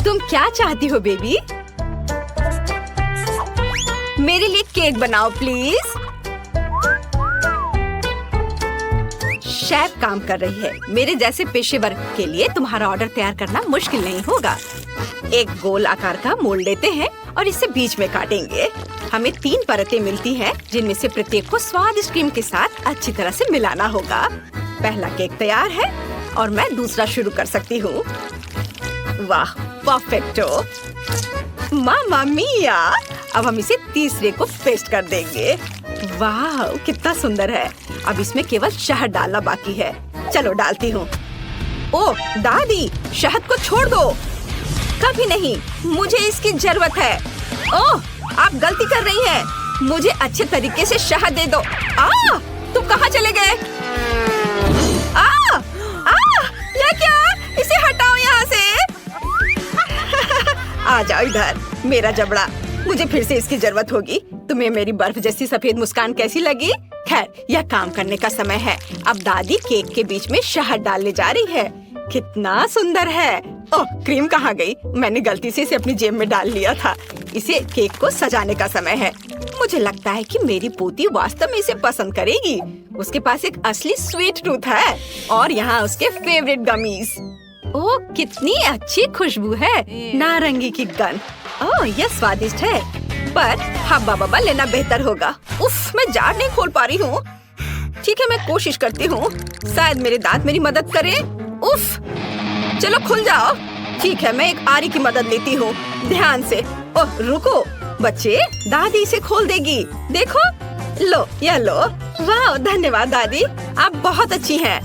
तुम क्या चाहती हो बेबी? मेरे लिए केक बनाओ प्लीज। शेफ काम कर रही है। मेरे जैसे पेशेवर के लिए तुम्हारा ऑर्डर तैयार करना मुश्किल नहीं होगा। एक गोल आकार का मोल्ड लेते हैं और इसे बीच में काटेंगे। हमें 3 परतें मिलती हैं, जिनमें से प्रत्येक को स्वादिष्ट क्रीम के साथ अच्छी तरह से मिलाना होगा। पहला केक तैयार है और मैं दूसरा शुरू कर सकती हूँ। वाह, परफेक्टो! मामा मिया! अब हम इसे तीसरे को पेस्ट कर देंगे। वाह, कितना सुंदर है। अब इसमें केवल शहद डालना बाकी है। चलो डालती हूँ। ओह दादी, शहद को छोड़ दो। कभी नहीं, मुझे इसकी जरूरत है। ओह, आप गलती कर रही हैं। मुझे अच्छे तरीके से शहद दे दो। तुम कहाँ चले गए? ये क्या? इसे हटाओ यहाँ से। आ जाओ इधर, मेरा जबड़ा। मुझे फिर से इसकी जरूरत होगी। तुम्हें मेरी बर्फ जैसी सफेद मुस्कान कैसी लगी? खैर, यह काम करने का समय है। अब दादी केक के बीच में शहद डालने जा रही है। कितना सुंदर है। ओह, क्रीम कहाँ गई? मैंने गलती से इसे अपनी जेब में डाल लिया था। इसे केक को सजाने का समय है। मुझे लगता है कि मेरी पोती वास्तव में इसे पसंद करेगी। उसके पास एक असली स्वीट टूथ है और यहाँ उसके फेवरेट गमीज। ओह, कितनी अच्छी खुशबू है। नारंगी की गंध। ओह, यह स्वादिष्ट है, पर हब्बा बब्बा लेना बेहतर होगा। उफ, मैं जार नहीं खोल पा रही हूँ। ठीक है, मैं कोशिश करती हूँ। शायद मेरे दांत मेरी मदद करें। उफ, चलो खुल जाओ। ठीक है, मैं एक आरी की मदद लेती हूँ। ध्यान से। ओह, रुको बच्चे, दादी इसे खोल देगी। देखो, लो, यह लो। वाह, धन्यवाद दादी, आप बहुत अच्छी हैं।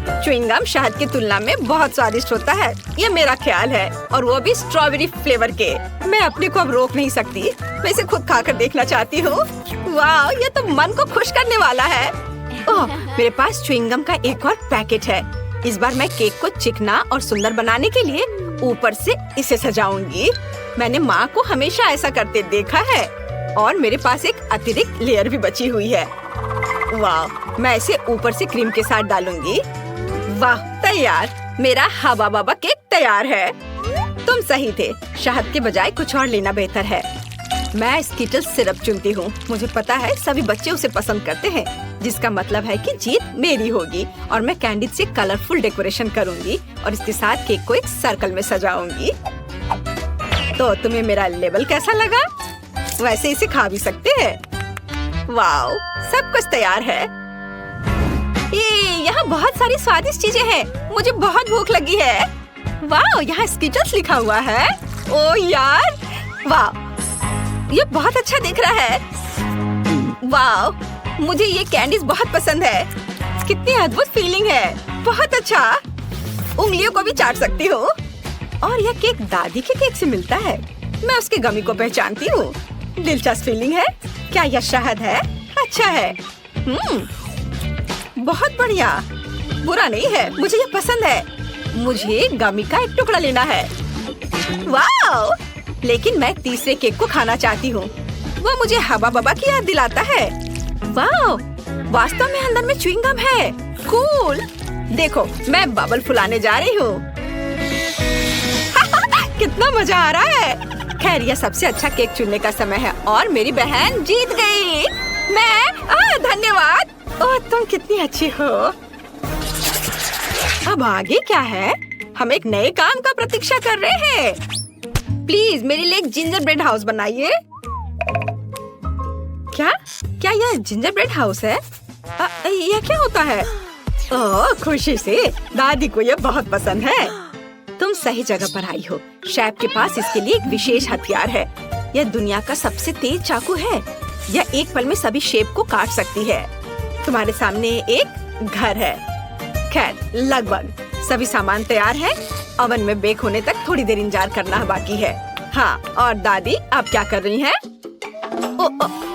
च्युइंगम शहद की तुलना में बहुत स्वादिष्ट होता है, ये मेरा ख्याल है, और वो भी स्ट्रॉबेरी फ्लेवर के। मैं अपने को अब रोक नहीं सकती। मैं इसे खुद खाकर देखना चाहती हूँ। वाह, ये तो मन को खुश करने वाला है। ओह, मेरे पास च्युइंगम का एक और पैकेट है। इस बार मैं केक को चिकना और सुंदर बनाने के लिए ऊपर से इसे सजाऊंगी। मैंने माँ को हमेशा ऐसा करते देखा है, और मेरे पास एक अतिरिक्त लेयर भी बची हुई है। वाह, मैं इसे ऊपर से क्रीम के साथ डालूंगी। वाह, तैयार। मेरा हवा बाबा केक तैयार है। तुम सही थे, शहद के बजाय कुछ और लेना बेहतर है। मैं स्कीटल्स सिरप चुनती हूँ। मुझे पता है सभी बच्चे उसे पसंद करते हैं, जिसका मतलब है कि जीत मेरी होगी। और मैं कैंडी से कलरफुल डेकोरेशन करूँगी और इसके साथ केक को एक सर्कल में सजाऊंगी। तो तुम्हें मेरा लेबल कैसा लगा? वैसे इसे खा भी सकते हैं। वाह, सब कुछ तैयार है। यहाँ बहुत सारी स्वादिष्ट चीजें हैं। मुझे बहुत भूख लगी है। वाह, यहाँ स्कीटल्स लिखा हुआ है। ओह यार, वाह, ये बहुत अच्छा दिख रहा है। वाह, मुझे ये कैंडीज बहुत पसंद है। कितनी अद्भुत फीलिंग है। बहुत अच्छा। उंगलियों को भी चाट सकती हूँ। और यह केक दादी के केक से मिलता है। मैं उसके गमी को पहचानती हूँ। दिलचस्प फीलिंग है। क्या यह शहद है? अच्छा है। बहुत बढ़िया। बुरा नहीं है, मुझे ये पसंद है। मुझे गमी का एक टुकड़ा लेना है। वाह, लेकिन मैं तीसरे केक को खाना चाहती हूँ। वो मुझे हवा बबा की याद दिलाता है। वाह, वास्तव में अंदर में च्युइंगम है। कूल। देखो, मैं बबल फुलाने जा रही हूँ। कितना मजा आ रहा है। खैर, यह सबसे अच्छा केक चुनने का समय है और मेरी बहन जीत गई। धन्यवाद। ओह, तुम कितनी अच्छी हो। अब आगे क्या है? हम एक नए काम का प्रतीक्षा कर रहे हैं। प्लीज मेरे लिए एक जिंजर ब्रेड हाउस बनाइए। क्या यह जिंजर ब्रेड हाउस है? यह क्या होता है? ओह, खुशी से। दादी को यह बहुत पसंद है। तुम सही जगह पर आई हो। शेफ के पास इसके लिए एक विशेष हथियार है। यह दुनिया का सबसे तेज चाकू है। यह एक पल में सभी शेप को काट सकती है। तुम्हारे सामने एक घर है। खैर, लगभग सभी सामान तैयार है। ओवन में बेक होने तक थोड़ी देर इंतजार करना बाकी है। हाँ, और दादी आप क्या कर रही हैं?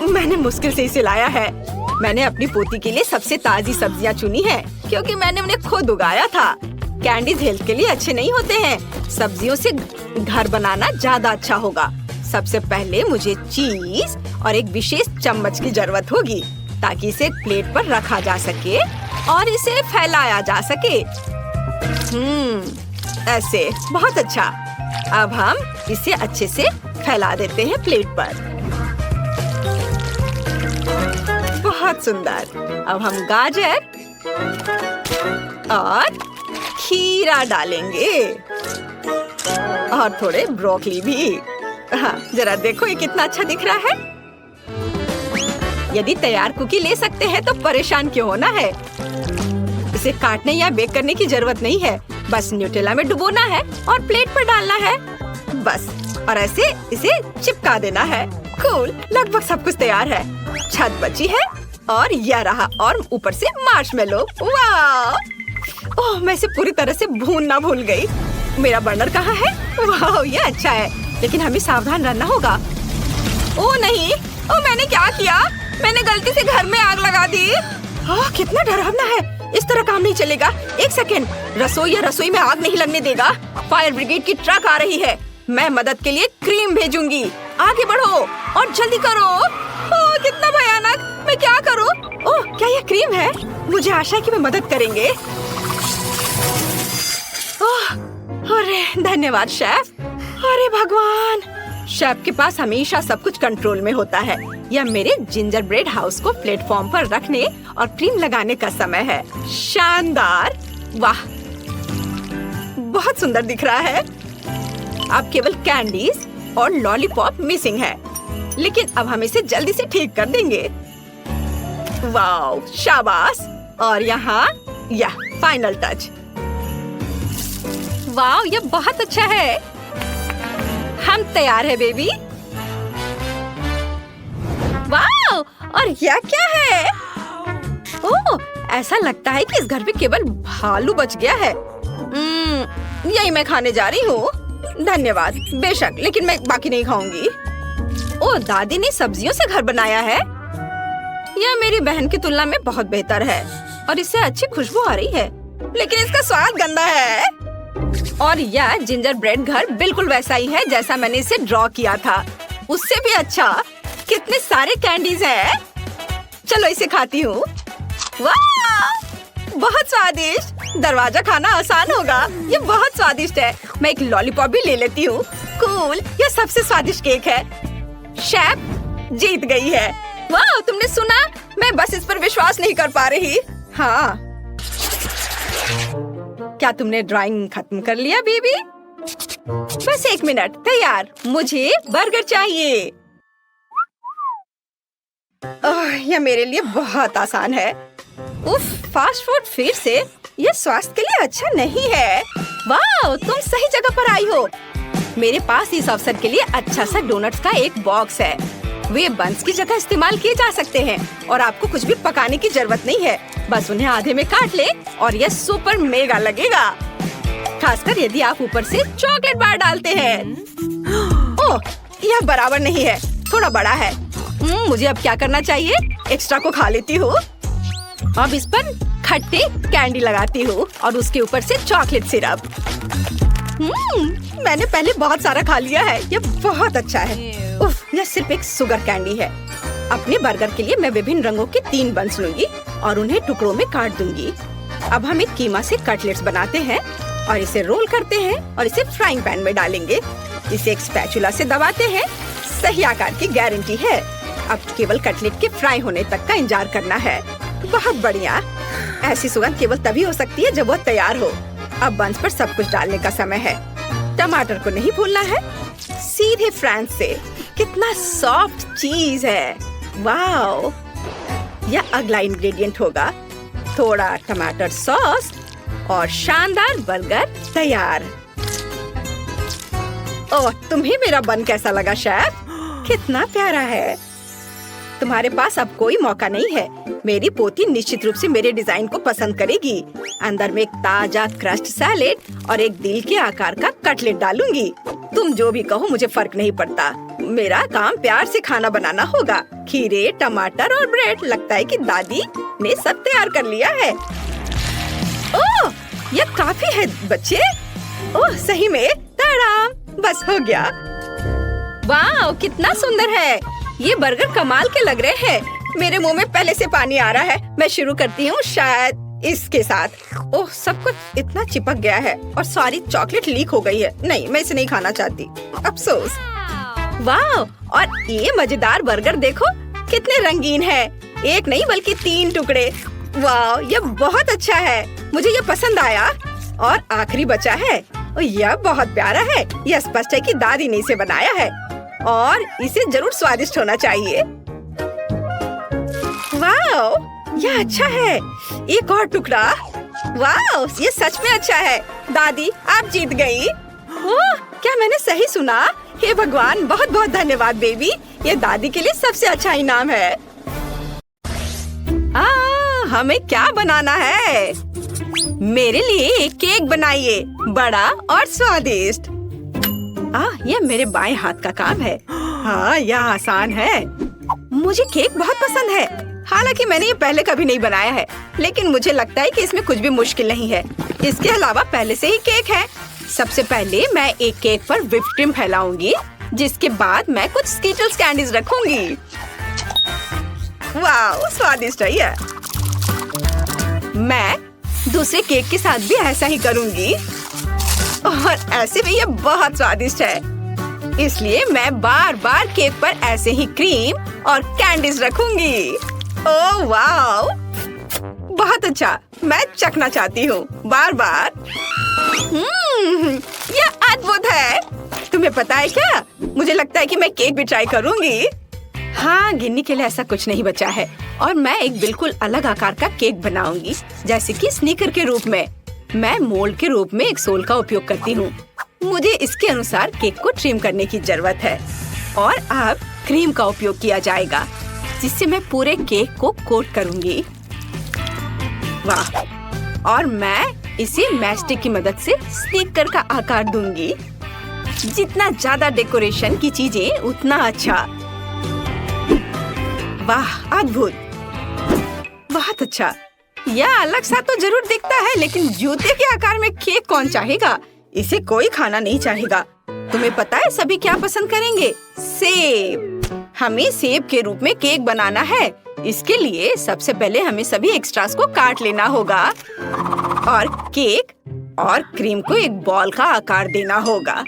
मैंने मुश्किल से इसे लाया है। मैंने अपनी पोती के लिए सबसे ताजी सब्जियां चुनी हैं, क्योंकि मैंने उन्हें खुद उगाया था। कैंडीज हेल्थ के लिए अच्छे नहीं होते हैं। सब्जियों से घर बनाना ज्यादा अच्छा होगा। सबसे पहले मुझे चीज और एक विशेष चम्मच की जरूरत होगी, ताकि इसे एक प्लेट पर रखा जा सके और इसे फैलाया जा सके। ऐसे। बहुत अच्छा। अब हम इसे अच्छे से फैला देते हैं प्लेट पर। बहुत सुंदर। अब हम गाजर और खीरा डालेंगे और थोड़े ब्रोकली भी। हाँ, जरा देखो ये कितना अच्छा दिख रहा है। यदि तैयार कुकी ले सकते हैं तो परेशान क्यों होना है। इसे काटने या बेक करने की जरूरत नहीं है, बस न्यूटेला में डुबोना है और प्लेट पर डालना है बस, और ऐसे इसे चिपका देना है। कूल, लगभग सब कुछ तैयार है। छत बची है और यह रहा, और ऊपर से मार्शमेलो। वाह! ओह, मैं इसे पूरी तरह से भूनना भूल गई। मेरा बर्नर कहाँ है? वाह, ये अच्छा है, लेकिन हमें सावधान रहना होगा। ओह नहीं, ओह मैंने क्या किया? मैंने गलती से घर में आग लगा दी। ओह, कितना डरावना है। इस तरह काम नहीं चलेगा। एक सेकेंड, रसोई में आग नहीं लगने देगा। फायर ब्रिगेड की ट्रक आ रही है। मैं मदद के लिए क्रीम भेजूंगी। आगे बढ़ो और जल्दी करो। ओह, कितना भयानक। मैं क्या करूं? ओह, क्या यह क्रीम है? मुझे आशा है कि वे मदद करेंगे। ओह, अरे धन्यवाद शेफ। अरे भगवान, शेफ के पास हमेशा सब कुछ कंट्रोल में होता है। यह मेरे जिंजर ब्रेड हाउस को प्लेटफॉर्म पर रखने और क्रीम लगाने का समय है। शानदार! वाह, बहुत सुंदर दिख रहा है। अब केवल कैंडीज और लॉलीपॉप मिसिंग है, लेकिन अब हम इसे जल्दी से ठीक कर देंगे। वाह, शाबाश! और यहाँ यह फाइनल टच। वाह, यह बहुत अच्छा है। हम तैयार है बेबी। वाह, और यह क्या है? ओह, ऐसा लगता है कि इस घर में केवल भालू बच गया है। यही मैं खाने जा रही हूँ। धन्यवाद। बेशक, लेकिन मैं बाकी नहीं खाऊंगी। ओह, दादी ने सब्जियों से घर बनाया है। यह मेरी बहन की तुलना में बहुत बेहतर है और इससे अच्छी खुशबू आ रही है, लेकिन इसका स्वाद गंदा है। और यह जिंजर ब्रेड घर बिल्कुल वैसा ही है जैसा मैंने इसे ड्रॉ किया था, उससे भी अच्छा। कितने सारे कैंडीज हैं। चलो इसे खाती हूँ। वाह, बहुत स्वादिष्ट। दरवाजा खाना आसान होगा। ये बहुत स्वादिष्ट है। मैं एक लॉलीपॉप भी ले लेती हूँ। कूल, यह सबसे स्वादिष्ट केक है। शेफ जीत गई है। वाह, तुमने सुना? मैं बस इस पर विश्वास नहीं कर पा रही। हाँ, क्या तुमने ड्राइंग खत्म कर लिया बेबी? बस 1 मिनट। तैयार। मुझे बर्गर चाहिए। यह मेरे लिए बहुत आसान है। उफ, फास्ट फूड फिर से? यह स्वास्थ्य के लिए अच्छा नहीं है। वाह, तुम सही जगह पर आई हो। मेरे पास इस अवसर के लिए अच्छा सा डोनट्स का एक बॉक्स है। वे बंस की जगह इस्तेमाल किए जा सकते हैं और आपको कुछ भी पकाने की जरूरत नहीं है। बस उन्हें आधे में काट ले और यह सुपर मेगा लगेगा, खासकर यदि आप ऊपर से चॉकलेट बार डालते हैं। ओह, यह बराबर नहीं है, थोड़ा बड़ा है। मुझे अब क्या करना चाहिए? एक्स्ट्रा को खा लेती हूँ। अब इस पर खट्टे कैंडी लगाती हूँ और उसके ऊपर से चॉकलेट सिरप। मैंने पहले बहुत सारा खा लिया है। यह बहुत अच्छा है। उफ, यह सिर्फ एक शुगर कैंडी है। अपने बर्गर के लिए मैं विभिन्न रंगों के 3 बंस लूंगी और उन्हें टुकड़ों में काट दूंगी। अब हम एक कीमा से कटलेट्स बनाते हैं और इसे रोल करते हैं और इसे फ्राइंग पैन में डालेंगे। इसे एक स्पैचुला से दबाते हैं। सही आकार की गारंटी है। अब केवल कटलेट के फ्राई होने तक का इंतजार करना है। बहुत बढ़िया। ऐसी सुगंध केवल तभी हो सकती है जब वह तैयार हो। अब बंस पर सब कुछ डालने का समय है। टमाटर को नहीं भूलना है। सीधे फ्रांस से। कितना सॉफ्ट चीज है। वाओ, यह अगला इंग्रेडिएंट होगा। थोड़ा टमाटर सॉस और शानदार बर्गर तैयार। ओह, तुम्हें मेरा बन कैसा लगा शेफ? कितना प्यारा है। तुम्हारे पास अब कोई मौका नहीं है। मेरी पोती निश्चित रूप से मेरे डिजाइन को पसंद करेगी। अंदर में एक ताजा क्रस्ट सैलेड और एक दिल के आकार का कटलेट डालूंगी। तुम जो भी कहो, मुझे फर्क नहीं पड़ता। मेरा काम प्यार से खाना बनाना होगा। खीरे, टमाटर और ब्रेड। लगता है कि दादी ने सब तैयार कर लिया है। ओह, यह काफी है बच्चे। ओह, सही में ताराम, बस हो गया। वाह, कितना सुंदर है। ये बर्गर कमाल के लग रहे हैं। मेरे मुंह में पहले से पानी आ रहा है। मैं शुरू करती हूँ। शायद इसके साथ। ओह, सब कुछ इतना चिपक गया है और सारी चॉकलेट लीक हो गई है। नहीं, मैं इसे नहीं खाना चाहती, अफसोस। वाह, और ये मजेदार बर्गर देखो कितने रंगीन है। एक नहीं बल्कि 3 टुकड़े। वाह, ये बहुत अच्छा है, मुझे ये पसंद आया। और आखिरी बचा है, यह बहुत प्यारा है। यह स्पष्ट है कि दादी ने इसे बनाया है और इसे जरूर स्वादिष्ट होना चाहिए। वाह, यह अच्छा है। एक और टुकड़ा। वाह, ये सच में अच्छा है। दादी, आप जीत गई। ओह, क्या मैंने सही सुना? हे भगवान, बहुत बहुत धन्यवाद बेबी। ये दादी के लिए सबसे अच्छा इनाम है। हमें क्या बनाना है? मेरे लिए एक केक बनाइए, बड़ा और स्वादिष्ट। यह मेरे बाएं हाथ का काम है। हाँ, यह आसान है। मुझे केक बहुत पसंद है। हालांकि मैंने ये पहले कभी नहीं बनाया है, लेकिन मुझे लगता है कि इसमें कुछ भी मुश्किल नहीं है। इसके अलावा पहले से ही केक है। सबसे पहले मैं एक केक पर व्हिप्ड क्रीम फैलाऊंगी, जिसके बाद मैं कुछ स्किटल्स कैंडीज रखूंगी। वाह, स्वादिष्ट है। मैं दूसरे केक के साथ भी ऐसा ही करूंगी और ऐसे भी ये बहुत स्वादिष्ट है। इसलिए मैं बार बार केक पर ऐसे ही क्रीम और कैंडीज रखूंगी। ओह वाह, बहुत अच्छा। मैं चखना चाहती हूँ बार बार। यह अद्भुत है। तुम्हें पता है क्या, मुझे लगता है कि मैं केक भी ट्राई करूंगी। हाँ, गिन्नी के लिए ऐसा कुछ नहीं बचा है और मैं एक बिल्कुल अलग आकार का केक बनाऊंगी, जैसे कि स्नीकर के रूप में। मैं मोल्ड के रूप में एक सोल का उपयोग करती हूँ। मुझे इसके अनुसार केक को ट्रिम करने की जरूरत है और अब क्रीम का उपयोग किया जाएगा, जिससे मैं पूरे केक को कोट करूंगी। वाह, और मैं इसे मैचस्टिक की मदद से स्नीकर का आकार दूंगी। जितना ज्यादा डेकोरेशन की चीजें उतना अच्छा। वाह, अद्भुत, बहुत अच्छा। यह अलग सा तो जरूर दिखता है, लेकिन जूते के आकार में केक कौन चाहेगा? इसे कोई खाना नहीं चाहेगा। तुम्हें पता है सभी क्या पसंद करेंगे? सेब। हमें सेब के रूप में केक बनाना है। इसके लिए सबसे पहले हमें सभी एक्स्ट्रास को काट लेना होगा और केक और क्रीम को एक बॉल का आकार देना होगा।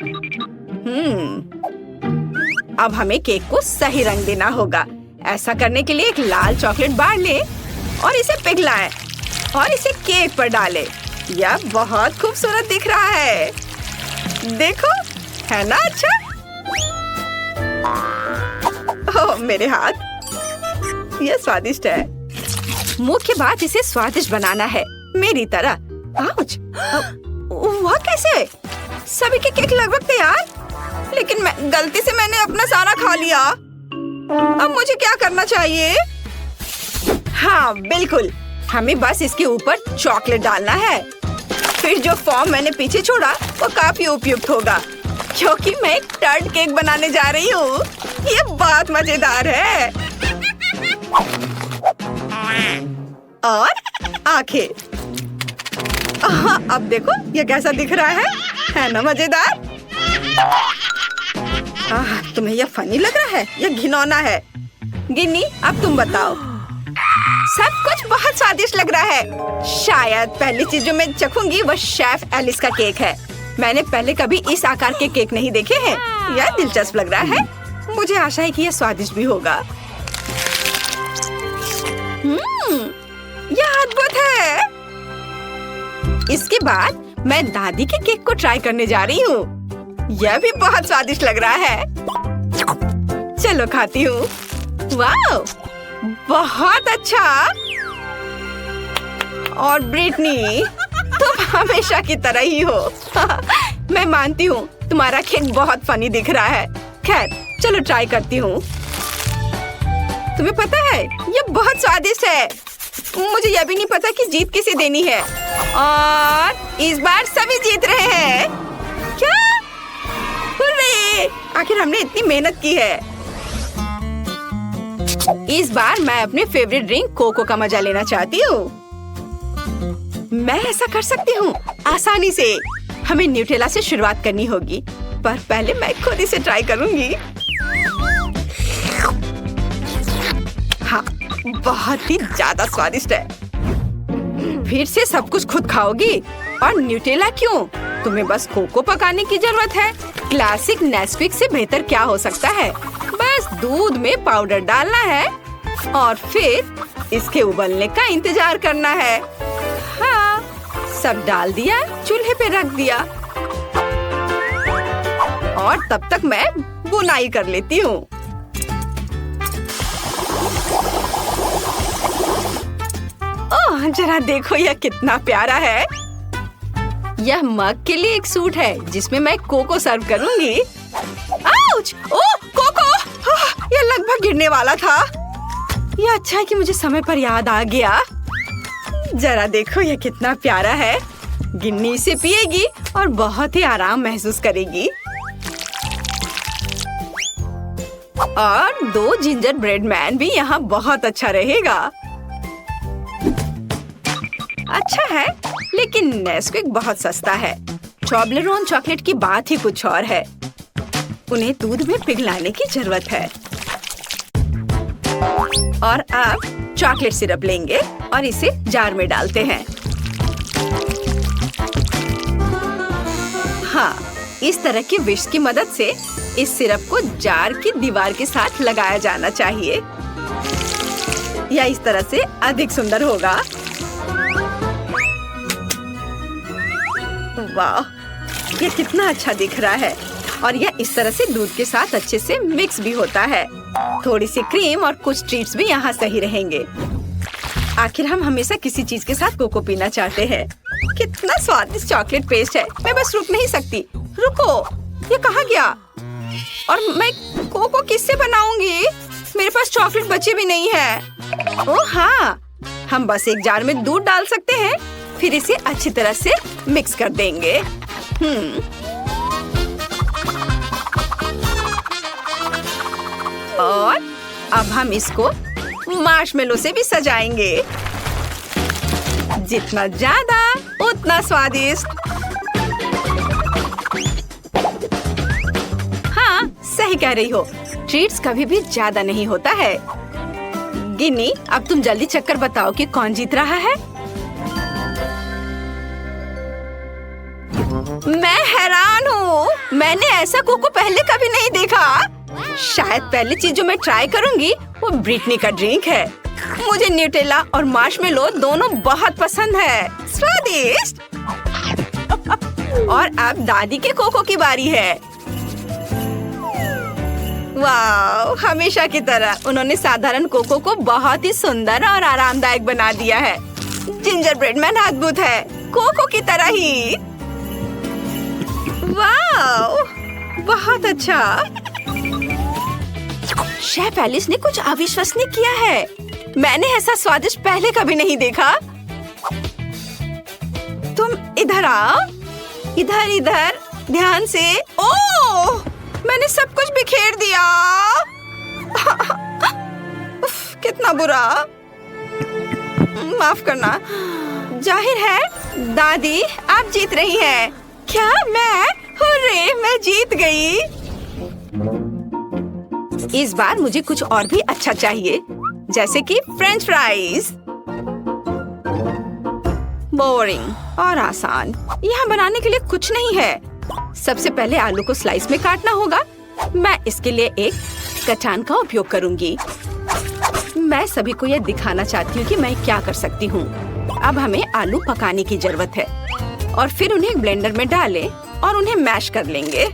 अब हमें केक को सही रंग देना होगा। ऐसा करने के लिए एक लाल चॉकलेट बार ले और इसे पिघलाएं और इसे केक पर डालें। यह बहुत खूबसूरत दिख रहा है। देखो, है ना अच्छा? ओह, मेरे हाथ। यह स्वादिष्ट है। मुख्य बात इसे स्वादिष्ट बनाना है, मेरी तरह। आउच! वह कैसे? सभी के केक लगभग तैयार, लेकिन गलती से मैंने अपना सारा खा लिया। अब मुझे क्या करना चाहिए? हाँ, बिल्कुल। हमें बस इसके ऊपर चॉकलेट डालना है। फिर जो फॉर्म मैंने पीछे छोड़ा वो काफी उपयुक्त होगा, क्योंकि मैं एक टर्ट केक बनाने जा रही हूँ। ये बहुत मजेदार है। और आंखें। अब देखो ये कैसा दिख रहा है ना मजेदार? तुम्हें यह फनी लग रहा है या घिनौना है? गिन्नी, अब तुम बताओ। सब कुछ बहुत स्वादिष्ट लग रहा है। शायद पहली चीज जो मैं चखूंगी वो शेफ एलिस का केक है। मैंने पहले कभी इस आकार के केक नहीं देखे हैं। यह दिलचस्प लग रहा है। मुझे आशा है कि यह स्वादिष्ट भी होगा। यह अद्भुत है। इसके बाद मैं दादी के केक को ट्राई करने जा रही हूँ। यह भी बहुत स्वादिष्ट लग रहा है। चलो खाती हूँ। वाह, बहुत अच्छा। और ब्रिटनी, तुम हमेशा की तरह ही हो। मैं मानती हूँ तुम्हारा केक बहुत फनी दिख रहा है। खैर, चलो ट्राई करती हूँ। तुम्हें पता है ये बहुत स्वादिष्ट है। मुझे यह भी नहीं पता कि जीत किसे देनी है, और इस बार सभी जीत रहे हैं। क्या? हुर्रे! आखिर हमने इतनी मेहनत की है। इस बार मैं अपने फेवरेट ड्रिंक कोको का मजा लेना चाहती हूँ। मैं ऐसा कर सकती हूँ आसानी से। हमें न्यूटेला से शुरुआत करनी होगी, पर पहले मैं खुद इसे ट्राई करूँगी। हाँ, बहुत ही ज्यादा स्वादिष्ट है। फिर से सब कुछ खुद खाओगी? और न्यूटेला क्यों? तुम्हें बस कोको पकाने की जरूरत है। क्लासिक नेस्क्विक से बेहतर क्या हो सकता है? बस दूध में पाउडर डालना है और फिर इसके उबलने का इंतजार करना है। हाँ, सब डाल दिया, चूल्हे पे रख दिया और तब तक मैं बुनाई कर लेती हूँ। ओह, जरा देखो यह कितना प्यारा है। यह मग के लिए एक सूट है जिसमें मैं कोको सर्व करूंगी। आउच! ओह, कोको! यह लगभग गिरने वाला था। यह अच्छा है कि मुझे समय पर याद आ गया। जरा देखो यह कितना प्यारा है। गिन्नी इसे पिएगी और बहुत ही आराम महसूस करेगी। और 2 जिंजर ब्रेड मैन भी यहाँ बहुत अच्छा रहेगा। अच्छा है, लेकिन नेस्क्विक बहुत सस्ता है। टोब्लेरोन चॉकलेट की बात ही कुछ और है। उन्हें दूध में पिघलाने की जरूरत है। और अब चॉकलेट सिरप लेंगे और इसे जार में डालते हैं। हाँ, इस तरह की विस्क की मदद से इस सिरप को जार की दीवार के साथ लगाया जाना चाहिए। यह इस तरह से अधिक सुंदर होगा। वाह, ये कितना अच्छा दिख रहा है। और यह इस तरह से दूध के साथ अच्छे से मिक्स भी होता है। थोड़ी सी क्रीम और कुछ ट्रीट्स भी यहाँ सही रहेंगे। आखिर हम हमेशा किसी चीज के साथ कोको पीना चाहते हैं। कितना स्वादिष्ट चॉकलेट पेस्ट है। मैं बस रुक नहीं सकती। रुको, ये कहाँ गया? और मैं कोको किससे बनाऊंगी? मेरे पास चॉकलेट बचे भी नहीं है। ओह हाँ, हम बस एक जार में दूध डाल सकते हैं, फिर इसे अच्छी तरह से मिक्स कर देंगे। और अब हम इसको मार्शमेलो से भी सजाएंगे। जितना ज्यादा उतना स्वादिष्ट। हाँ, सही कह रही हो। ट्रीट्स कभी भी ज्यादा नहीं होता है। गिन्नी, अब तुम जल्दी चक्कर बताओ कि कौन जीत रहा है। मैं हैरान हूँ। मैंने ऐसा कोको पहले कभी नहीं देखा। शायद पहली चीज जो मैं ट्राई करूंगी वो ब्रिटनी का ड्रिंक है। मुझे न्यूटेला और मार्शमेलो दोनों बहुत पसंद है। स्वादिष्ट। और अब दादी के कोको की बारी है। वाह, हमेशा की तरह उन्होंने साधारण कोको को बहुत ही सुंदर और आरामदायक बना दिया है। जिंजर ब्रेड मैन अद्भुत है, कोको की तरह ही। वाह, बहुत अच्छा। शेफ एलिस ने कुछ अविश्वसनीय किया है। मैंने ऐसा स्वादिष्ट पहले कभी नहीं देखा। तुम इधर आओ। इधर इधर, ध्यान से। ओह, मैंने सब कुछ बिखेर दिया। उफ, कितना बुरा। माफ करना। जाहिर है दादी आप जीत रही हैं। क्या? मैं? हुर्रे, मैं जीत गई। इस बार मुझे कुछ और भी अच्छा चाहिए, जैसे कि फ्रेंच फ्राइज। बोरिंग और आसान। यहाँ बनाने के लिए कुछ नहीं है। सबसे पहले आलू को स्लाइस में काटना होगा। मैं इसके लिए एक कचान का उपयोग करूंगी। मैं सभी को यह दिखाना चाहती हूँ कि मैं क्या कर सकती हूँ। अब हमें आलू पकाने की जरूरत है और फिर उन्हें एक ब्लेंडर में डालें और उन्हें मैश कर लेंगे।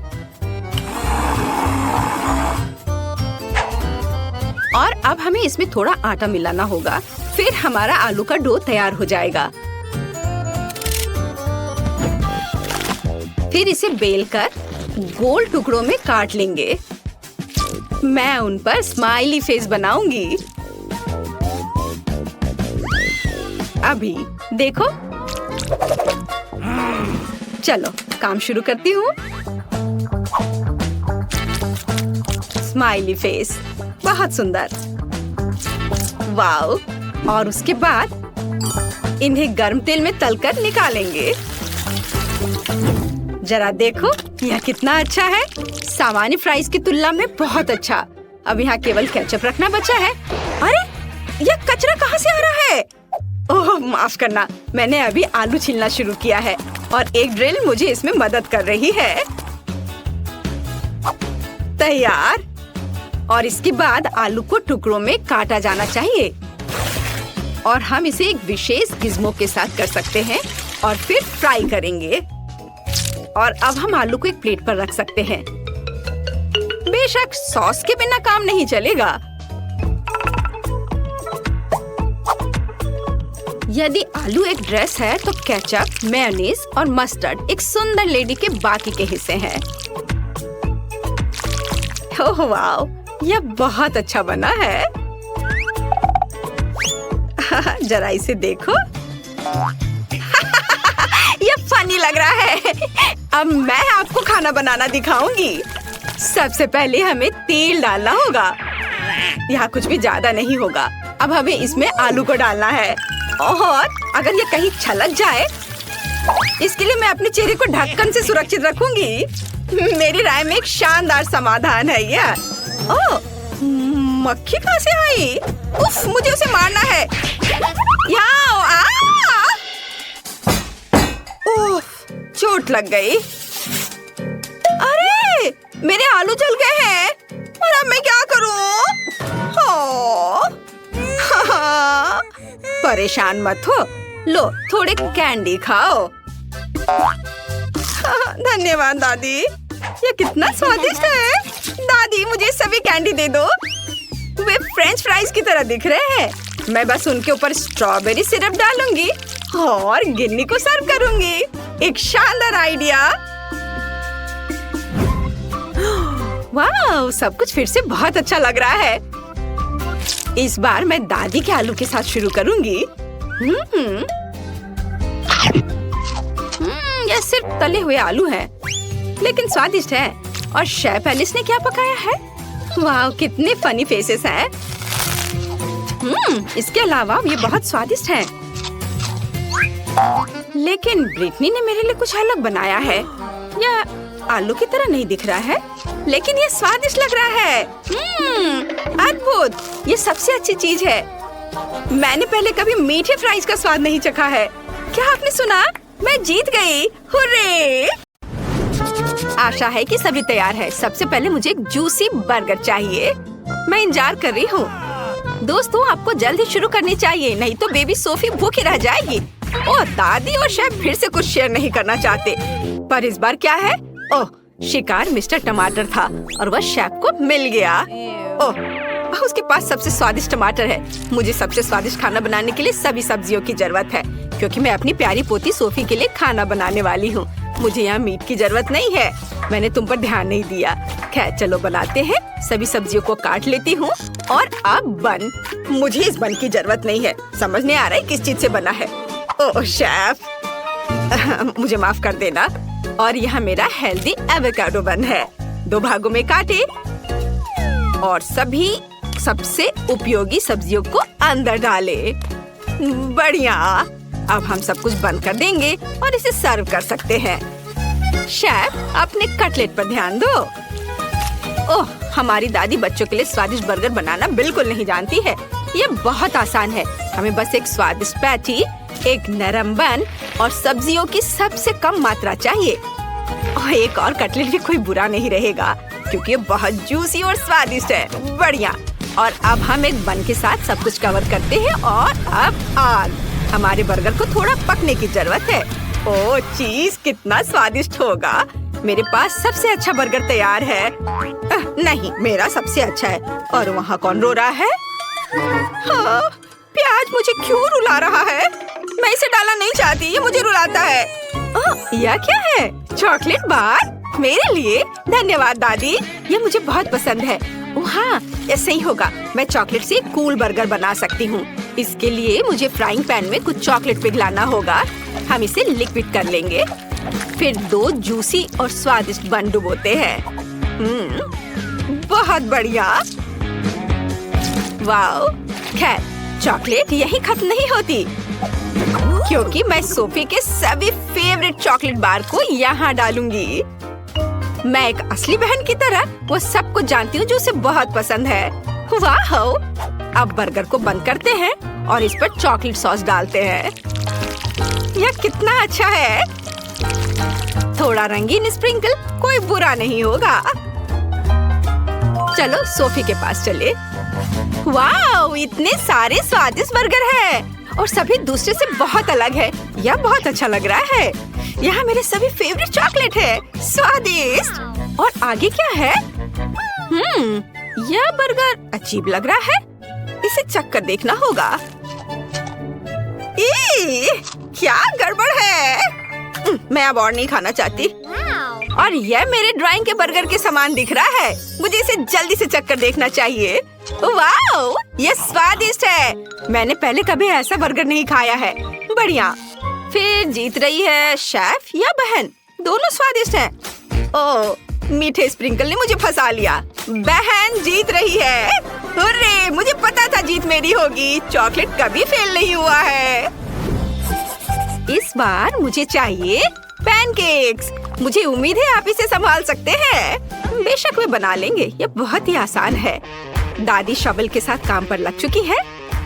और अब हमें इसमें थोड़ा आटा मिलाना होगा। फिर हमारा आलू का डो तैयार हो जाएगा। फिर इसे बेलकर गोल टुकड़ों में काट लेंगे। मैं उन पर स्माइली फेस बनाऊंगी। अभी देखो। चलो काम शुरू करती हूँ। स्माइली फेस, बहुत सुंदर। वाओ। और उसके बाद इन्हें गर्म तेल में तलकर निकालेंगे। जरा देखो, यह कितना अच्छा है। सामान्य फ्राइज की तुलना में बहुत अच्छा। अब यहाँ केवल केचप रखना बचा है। अरे, यह कचरा कहाँ से आ रहा है? ओह माफ करना, मैंने अभी आलू छीलना शुरू किया है और एक ड्रिल मुझे इसमें मदद कर रही है। तैयार। और इसके बाद आलू को टुकड़ों में काटा जाना चाहिए और हम इसे एक विशेष गिज़्मो के साथ कर सकते हैं और फिर फ्राई करेंगे। और अब हम आलू को एक प्लेट पर रख सकते हैं। बेशक सॉस के बिना काम नहीं चलेगा। यदि आलू एक ड्रेस है तो केचप, मेयोनीज और मस्टर्ड एक सुंदर लेडी के बाकी के हिस्से हैं। ओह वाओ, यह बहुत अच्छा बना है। जरा इसे देखो। यह फनी लग रहा है। अब मैं आपको खाना बनाना दिखाऊंगी। सबसे पहले हमें तेल डालना होगा। यहाँ कुछ भी ज्यादा नहीं होगा। अब हमें इसमें आलू को डालना है और अगर ये कहीं छलक जाए, इसके लिए मैं अपने चेहरे को ढक्कन से सुरक्षित रखूंगी। मेरी राय में एक शानदार समाधान है यह। ओह, मक्खी कहाँ से आई? उफ, मुझे उसे मारना है। यहाँ उफ, चोट लग गई। अरे, मेरे आलू जल गए हैं और अब मैं क्या करूं? परेशान मत हो, लो थोड़े कैंडी खाओ। धन्यवाद दादी, ये कितना स्वादिष्ट है। दादी मुझे सभी कैंडी दे दो। वे फ्रेंच फ्राइज की तरह दिख रहे हैं। मैं बस उनके ऊपर स्ट्रॉबेरी सिरप डालूंगी और गिन्नी को सर्व करूंगी। एक शानदार आइडिया। वाह, सब कुछ फिर से बहुत अच्छा लग रहा है। इस बार मैं दादी के आलू के साथ शुरू करूंगी। यह सिर्फ तले हुए आलू हैं, लेकिन स्वादिष्ट है। और शेफ एलिस ने क्या पकाया है? वाह, कितने फनी फेसेस हैं। इसके अलावा ये बहुत स्वादिष्ट हैं। लेकिन ब्रिटनी ने मेरे लिए कुछ अलग बनाया है। यह आलू की तरह नहीं दिख रहा है, लेकिन ये स्वादिष्ट लग रहा है। अद्भुत, ये सबसे अच्छी चीज है। मैंने पहले कभी मीठे फ्राइज का स्वाद नहीं चखा है। क्या आपने सुना? मैं जीत गई। हुर्रे! आशा है कि सभी तैयार है। सबसे पहले मुझे एक जूसी बर्गर चाहिए। मैं इंतजार कर रही हूँ। दोस्तों, आपको जल्द ही शुरू करनी चाहिए, नहीं तो बेबी सोफी भूखी रह जाएगी। ओह, दादी और शेफ फिर से कुछ शेयर नहीं करना चाहते। पर इस बार क्या है? ओह, शिकार मिस्टर टमाटर था और वह शेफ को मिल गया। ओह, उसके पास सबसे स्वादिष्ट टमाटर है। मुझे सबसे स्वादिष्ट खाना बनाने के लिए सभी सब्जियों की जरूरत है, क्योंकि मैं अपनी प्यारी पोती सोफी के लिए खाना बनाने वाली हूँ। मुझे यहाँ मीट की जरूरत नहीं है। मैंने तुम पर ध्यान नहीं दिया। खैर, चलो बनाते हैं। सभी सब्जियों को काट लेती हूँ और अब बन। मुझे इस बन की जरूरत नहीं है। समझ नहीं आ रहा है किस चीज से बना है। ओह शेफ, मुझे माफ कर देना। और यहाँ मेरा हेल्दी एवोकाडो बन है। 2 भागों में काटे और सभी सबसे उपयोगी सब्जियों को अंदर डाले। बढ़िया। अब हम सब कुछ बंद कर देंगे और इसे सर्व कर सकते हैं। शेफ, अपने कटलेट पर ध्यान दो। ओह, हमारी दादी बच्चों के लिए स्वादिष्ट बर्गर बनाना बिल्कुल नहीं जानती है। ये बहुत आसान है। हमें बस एक स्वादिष्ट पैटी, एक नरम बन और सब्जियों की सबसे कम मात्रा चाहिए। और एक और कटलेट भी कोई बुरा नहीं रहेगा, क्योंकि ये बहुत जूसी और स्वादिष्ट है। बढ़िया। और अब हम एक बन के साथ सब कुछ कवर करते हैं और अब आग। हमारे बर्गर को थोड़ा पकने की जरूरत है। ओह चीज, कितना स्वादिष्ट होगा। मेरे पास सबसे अच्छा बर्गर तैयार है। नहीं, मेरा सबसे अच्छा है। और वहाँ कौन रो रहा है? हाँ, प्याज मुझे क्यों रुला रहा है? मैं इसे डालना नहीं चाहती, ये मुझे रुलाता है। यह क्या है? चॉकलेट बार मेरे लिए? धन्यवाद दादी, ये मुझे बहुत पसंद है। हाँ, ऐसे ही होगा। मैं चॉकलेट से कूल बर्गर बना सकती हूँ। इसके लिए मुझे फ्राइंग पैन में कुछ चॉकलेट पिघलाना होगा। हम इसे लिक्विड कर लेंगे। फिर 2 जूसी और स्वादिष्ट बन डुबोते हैं। बहुत बढ़िया। वाओ। खैर, चॉकलेट यही खत्म नहीं होती, क्योंकि मैं सोफी के सभी फेवरेट चॉकलेट बार को यहाँ डालूंगी। मैं एक असली बहन की तरह वो सब कुछ जानती हूँ जो उसे बहुत पसंद है। वाह! अब बर्गर को बंद करते हैं और इस पर चॉकलेट सॉस डालते हैं। यह कितना अच्छा है। थोड़ा रंगीन स्प्रिंकल कोई बुरा नहीं होगा। चलो सोफी के पास चले। वाओ, इतने सारे स्वादिष्ट बर्गर हैं और सभी दूसरे से बहुत अलग है। यह बहुत अच्छा लग रहा है। यहाँ मेरे सभी फेवरेट चॉकलेट है। स्वादिष्ट। और आगे क्या है? यह बर्गर अजीब लग रहा है। इसे चख कर देखना होगा। क्या गड़बड़ है। मैं अब और नहीं खाना चाहती। और यह मेरे ड्राइंग के बर्गर के समान दिख रहा है। मुझे इसे जल्दी से चख कर देखना चाहिए। वाओ, यह स्वादिष्ट है। मैंने पहले कभी ऐसा बर्गर नहीं खाया है। बढ़िया। फिर जीत रही है शेफ या बहन? दोनों स्वादिष्ट हैं। ओह, मीठे स्प्रिंकल ने मुझे फंसा लिया। बहन जीत रही है। हुर्रे, मुझे पता था जीत मेरी होगी। चॉकलेट कभी फेल नहीं हुआ है। इस बार मुझे चाहिए पैनकेक्स। मुझे उम्मीद है आप इसे संभाल सकते हैं। बेशक वे बना लेंगे। यह बहुत ही आसान है। दादी शॉवल के साथ काम पर लग चुकी है।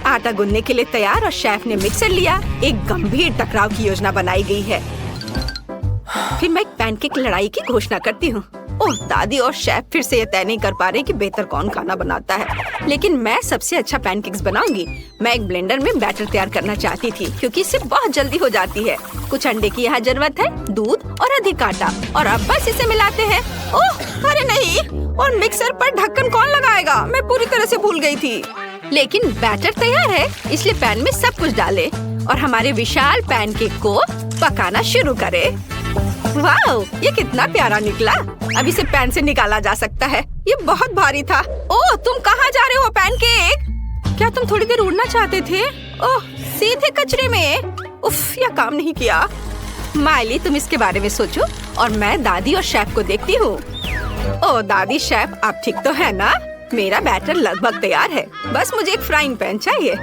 आटा गूंदने के लिए तैयार और शेफ ने मिक्सर लिया। एक गंभीर टकराव की योजना बनाई गई है। फिर मैं एक पैनकेक लड़ाई की घोषणा करती हूँ। ओह, दादी और शेफ फिर से ये तय नहीं कर पा रहे कि बेहतर कौन खाना बनाता है। लेकिन मैं सबसे अच्छा पैनकेक्स बनाऊंगी। मैं एक ब्लेंडर में बैटर तैयार करना चाहती थी क्योंकि इससे बहुत जल्दी हो जाती है। कुछ अंडे की यहाँ जरूरत है, दूध और अधिक आटा, और अब बस इसे मिलाते हैं। ओह, अरे नहीं। और मिक्सर पर ढक्कन कौन लगाएगा? मैं पूरी तरह से भूल गई थी। लेकिन बैटर तैयार है, इसलिए पैन में सब कुछ डालें और हमारे विशाल पैनकेक को पकाना शुरू करें। वाओ, ये कितना प्यारा निकला। अब इसे पैन से निकाला जा सकता है। ये बहुत भारी था। ओह, तुम कहाँ जा रहे हो पैनकेक? क्या तुम थोड़ी देर उड़ना चाहते थे? ओह, सीधे कचरे में। उफ, यह काम नहीं किया। माइली, तुम इसके बारे में सोचो और मैं दादी और शेफ को देखती हूँ। ओह दादी, शेफ आप ठीक तो है ना? मेरा बैटर लगभग तैयार है। बस मुझे एक फ्राइंग पैन चाहिए।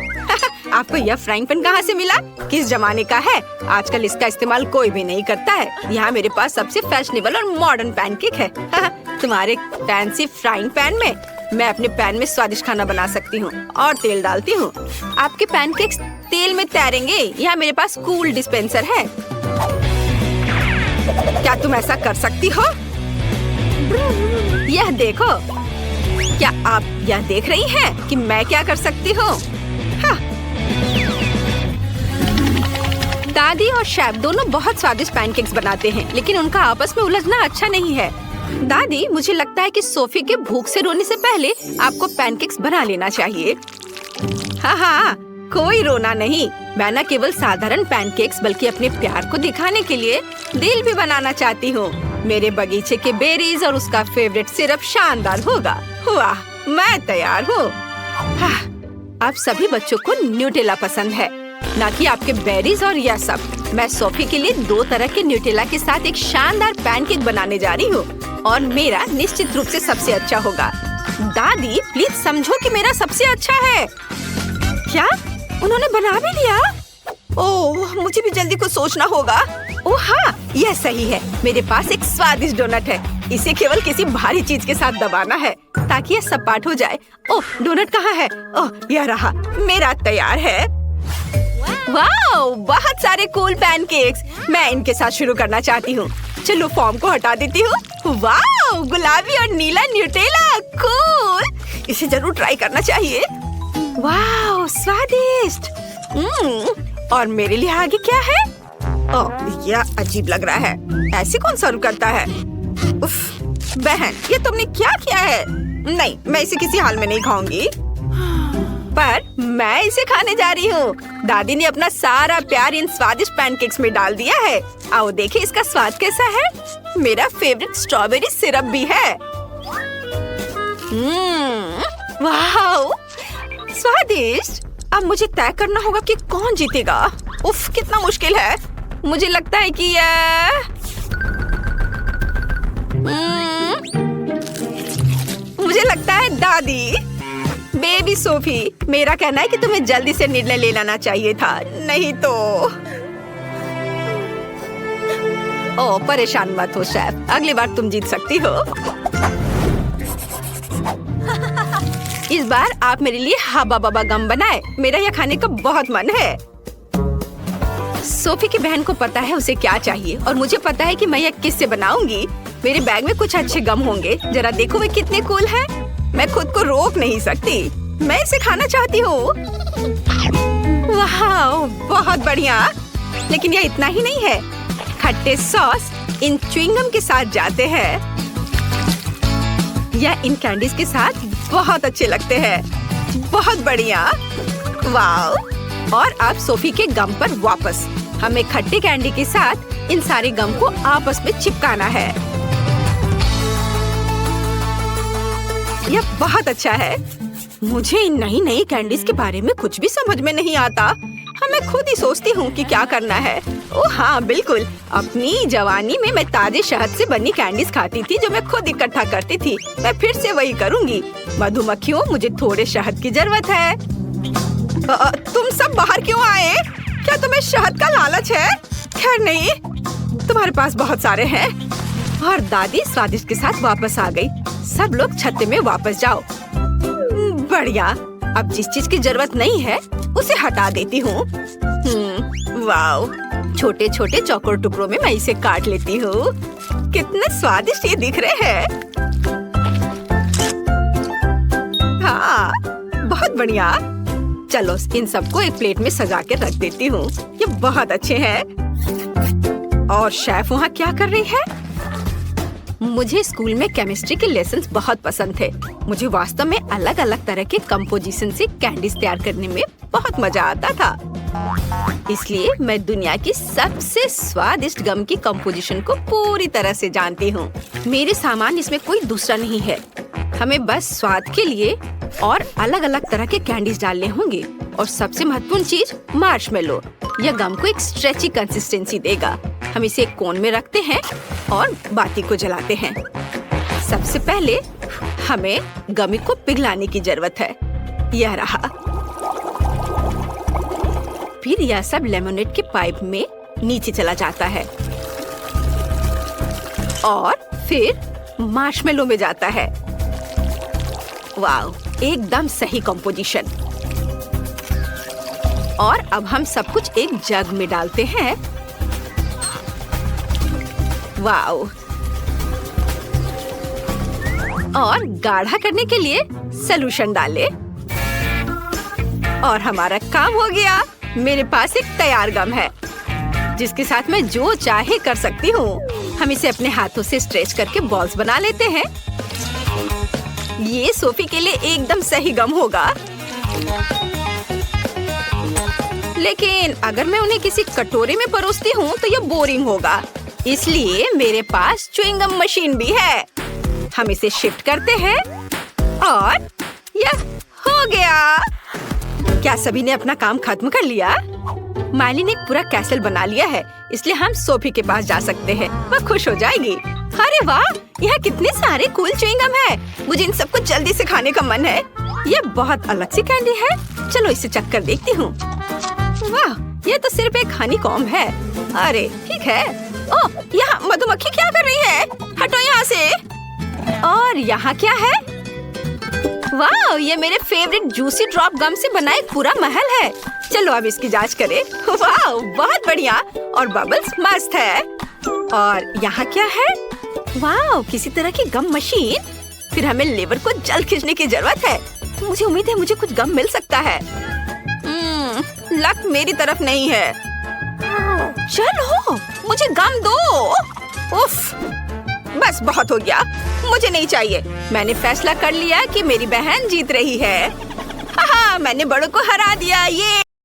आपको यह फ्राइंग पैन कहाँ से मिला? किस जमाने का है? आजकल इसका इस्तेमाल कोई भी नहीं करता है। यहाँ मेरे पास सबसे फैशनेबल और मॉडर्न पैनकेक है। तुम्हारे फैंसी फ्राइंग पैन में मैं अपने पैन में स्वादिष्ट खाना बना सकती हूँ और तेल डालती हूँ। आपके पैनकेक्स तेल में तैरेंगे। यहाँ मेरे पास कूल डिस्पेंसर है। क्या तुम ऐसा कर सकती हो? यह देखो। क्या आप यह देख रही हैं कि मैं क्या कर सकती हूँ? हाँ। दादी और शेफ दोनों बहुत स्वादिष्ट पैनकेक्स बनाते हैं, लेकिन उनका आपस में उलझना अच्छा नहीं है। दादी, मुझे लगता है कि सोफी के भूख से रोने से पहले आपको पैनकेक्स बना लेना चाहिए। हाँ, कोई रोना नहीं। मैं न केवल साधारण पैनकेक्स बल्कि अपने प्यार को दिखाने के लिए दिल भी बनाना चाहती हूँ। मेरे बगीचे के बेरीज और उसका फेवरेट सिरप शानदार होगा। वाह, मैं तैयार हूँ। अब सभी बच्चों को न्यूटेला पसंद है, न कि आपके बेरीज और यह सब। मैं सोफी के लिए 2 तरह के न्यूटेला के साथ एक शानदार पैनकेक बनाने जा रही हूँ और मेरा निश्चित रूप से सबसे अच्छा होगा। दादी, प्लीज समझो कि मेरा सबसे अच्छा है। क्या उन्होंने बना भी लिया? ओह, मुझे भी जल्दी कुछ सोचना होगा। ओह हाँ, यह सही है। मेरे पास एक स्वादिष्ट डोनट है। इसे केवल किसी भारी चीज के साथ दबाना है ताकि यह सपाट हो जाए। ओह, डोनट कहाँ है? ओह, यह रहा। मेरा तैयार है। वाओ, बहुत सारे कूल पैनकेक्स। मैं इनके साथ शुरू करना चाहती हूँ। चलो फॉर्म को हटा देती हूँ। वाओ, गुलाबी और नीला न्यूटेला, कूल। इसे जरूर ट्राई करना चाहिए। वाओ, स्वादिष्ट। और मेरे लिए आगे क्या है? ओह, यह अजीब लग रहा है। ऐसे कौन सर्व करता है? उफ, बहन, ये तुमने क्या किया है? नहीं, मैं इसे किसी हाल में नहीं खाऊंगी। पर मैं इसे खाने जा रही हूँ। दादी ने अपना सारा प्यार इन स्वादिष्ट पैनकेक्स में डाल दिया है। आओ देखें इसका स्वाद कैसा है। मेरा फेवरेट स्ट्रॉबेरी सिरप भी है। वाह, स्वादिष्ट। अब मुझे तय करना होगा कि कौन जीतेगा। उफ, कितना मुश्किल है। मुझे लगता है कि यह मुझे लगता है दादी। बेबी सोफी, मेरा कहना है कि तुम्हें जल्दी से निर्णय ले लेना चाहिए था, नहीं तो। ओह, परेशान मत हो शेफ, अगली बार तुम जीत सकती हो। इस बार आप मेरे लिए हब्बा बब्बा गम बनाए। मेरा यह खाने का बहुत मन है। सोफी की बहन को पता है उसे क्या चाहिए और मुझे पता है कि मैं यह किससे बनाऊंगी। मेरे बैग में कुछ अच्छे गम होंगे। जरा देखो वे कितने कूल हैं। मैं खुद को रोक नहीं सकती। मैं इसे खाना चाहती हूँ। वाह, बहुत बढ़िया। लेकिन यह इतना ही नहीं है। खट्टे सॉस इन च्युइंगम के साथ जाते हैं। यह इन कैंडीज के साथ बहुत अच्छे लगते हैं। बहुत बढ़िया। वाह। और अब सोफी के गम पर वापस। हमें खट्टे कैंडी के साथ इन सारे गम को आपस में चिपकाना है। यह बहुत अच्छा है। मुझे इन नई नई कैंडीज के बारे में कुछ भी समझ में नहीं आता। मैं खुद ही सोचती हूँ कि क्या करना है। ओह हाँ, बिल्कुल। अपनी जवानी में मैं ताजे शहद से बनी कैंडीज खाती थी जो मैं खुद इकट्ठा करती थी। मैं फिर से वही करूँगी। मधुमक्खियों, मुझे थोड़े शहद की जरूरत है। तुम सब बाहर क्यों आए? क्या तुम्हें शहद का लालच है? खैर नहीं, तुम्हारे पास बहुत सारे हैं। और दादी स्वादिष्ट के साथ वापस आ गई। सब लोग छत्ते में वापस जाओ। बढ़िया। अब जिस चीज की जरूरत नहीं है उसे हटा देती हूँ। वाह, छोटे छोटे चौकोर टुकड़ों में मैं इसे काट लेती हूँ। कितने स्वादिष्ट ये दिख रहे हैं। हाँ, बहुत बढ़िया। चलो इन सबको एक प्लेट में सजा के रख देती हूँ। ये बहुत अच्छे हैं। और शेफ वहाँ क्या कर रही है? मुझे स्कूल में केमिस्ट्री के लेसन्स बहुत पसंद थे। मुझे वास्तव में अलग अलग तरह के कंपोजिशन से कैंडीज तैयार करने में बहुत मजा आता था। इसलिए मैं दुनिया की सबसे स्वादिष्ट गम की कंपोजिशन को पूरी तरह से जानती हूँ। मेरे सामान इसमें कोई दूसरा नहीं है। हमें बस स्वाद के लिए और अलग अलग तरह के कैंडीज डालने होंगे। और सबसे महत्वपूर्ण चीज मार्शमेलो। यह गम को एक स्ट्रेची कंसिस्टेंसी देगा। हम इसे एक कोन में रखते हैं और बाती को जलाते हैं। सबसे पहले हमें गमी को पिघलाने की जरूरत है। यह रहा। फिर यह सब लेमोनेड के पाइप में नीचे चला जाता है और फिर मार्शमेलो में जाता है। वाव, एकदम सही कंपोजिशन। और अब हम सब कुछ एक जग में डालते हैं। वाव। और गाढ़ा करने के लिए सॉल्यूशन डालें। और हमारा काम हो गया। मेरे पास एक तैयार गम है जिसके साथ मैं जो चाहे कर सकती हूँ। हम इसे अपने हाथों से स्ट्रेच करके बॉल्स बना लेते हैं। ये सोफी के लिए एकदम सही गम होगा। लेकिन अगर मैं उन्हें किसी कटोरे में परोसती हूँ तो यह बोरिंग होगा। इसलिए मेरे पास च्युइंगम मशीन भी है। हम इसे शिफ्ट करते हैं और यह हो गया। क्या सभी ने अपना काम खत्म कर लिया? माली ने एक पूरा कैसल बना लिया है, इसलिए हम सोफी के पास जा सकते हैं। वह खुश हो जाएगी। अरे वाह, यहाँ कितने सारे कूल च्युइंगम हैं। मुझे इन सबको जल्दी से खाने का मन है। ये बहुत अलग सी कैंडी है। चलो इसे चख कर देखती हूँ। वाह, ये तो सिर्फ एक हनीकॉम्ब है। अरे ठीक है। ओह, यहाँ मधुमक्खी क्या कर रही है? हटो यहाँ से। और यहाँ क्या है? वाह, ये मेरे फेवरेट जूसी ड्रॉप गम से बना एक पूरा महल है। चलो अब इसकी जांच करें। वाह, बहुत बढ़िया। और बबल्स मस्त है। और यहाँ क्या है? वाह, किसी तरह की गम मशीन। फिर हमें लेवर को जल्द खींचने की जरूरत है। मुझे उम्मीद है मुझे कुछ गम मिल सकता है। लक मेरी तरफ नहीं है। चलो मुझे गम दो। उफ, बस बहुत हो गया। मुझे नहीं चाहिए। मैंने फैसला कर लिया कि मेरी बहन जीत रही है। हाँ, मैंने बड़ों को हरा दिया। ये